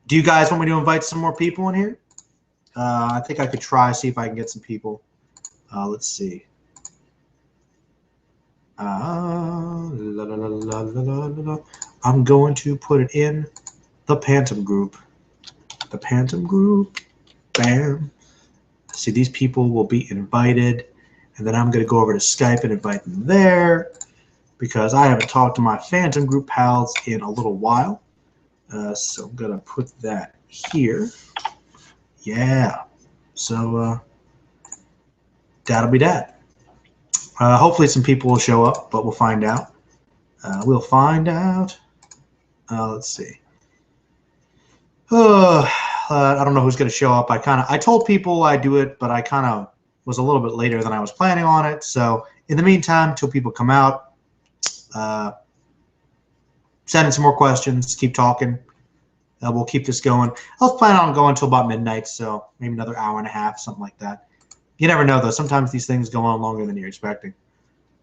Do you guys want me to invite some more people in here? I think I could try see if I can get some people. Let's see. La, la, la, la, la, la. I'm going to put it in the Pantom group. The Pantom group. Bam. See, these people will be invited. And then I'm going to go over to Skype and invite them there because I haven't talked to my Phantom group pals in a little while. So I'm going to put that here. Yeah. So that'll be that. Hopefully some people will show up, but we'll find out. We'll find out. Let's see. I don't know who's going to show up. I told people I do it, but I kind of was a little bit later than I was planning on it. So in the meantime, until people come out, send in some more questions, keep talking. We'll keep this going. I was planning on going until about midnight, so maybe another hour and a half, something like that. You never know, though. Sometimes these things go on longer than you're expecting.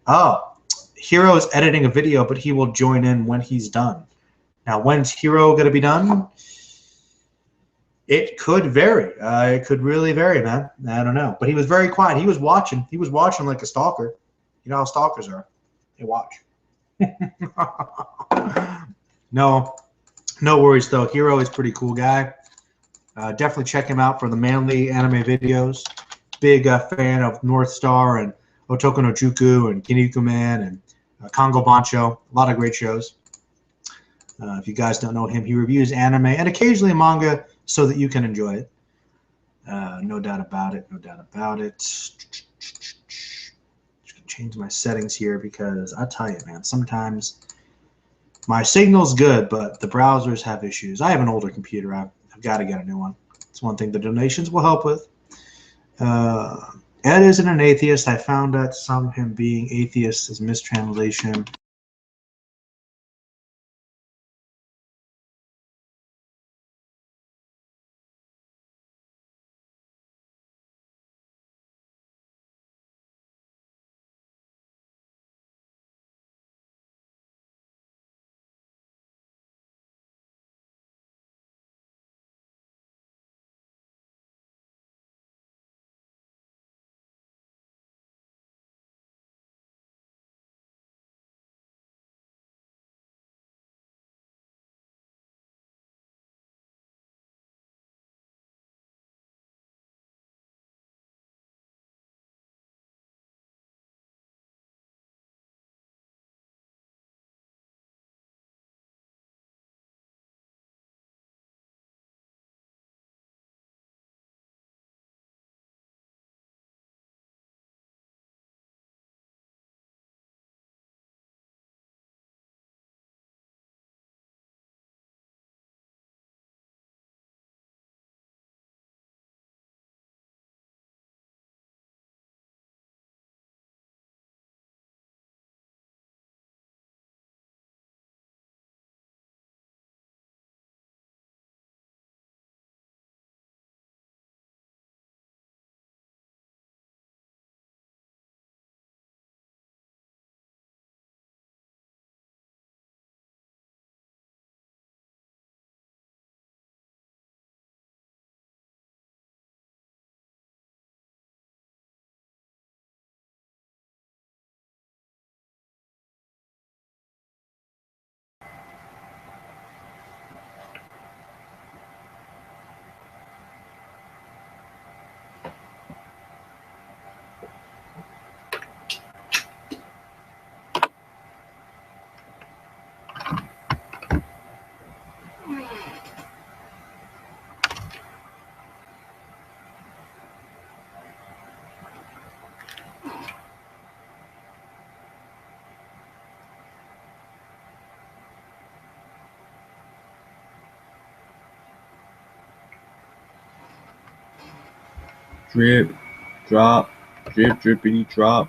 Oh, Hero is editing a video, but he will join in when he's done. Now, when's Hero going to be done? It could vary. It could really vary, man. I don't know. But he was very quiet. He was watching. He was watching like a stalker. You know how stalkers are. They watch. No, no worries though. Hero is a pretty cool guy. Definitely check him out for the manly anime videos. Big fan of North Star and Otoko no Juku and Kinnikuman Man and Kongo Bancho. A lot of great shows. If you guys don't know him, he reviews anime and occasionally manga so that you can enjoy it. No doubt about it. No doubt about it. Just gonna change my settings here because I tell you, man, sometimes my signal's good, but the browsers have issues. I have an older computer. I've got to get a new one. It's one thing the donations will help with. Ed isn't an atheist. I found out some of him being atheist is mistranslation. Drip, drop, drip, drippity, drop.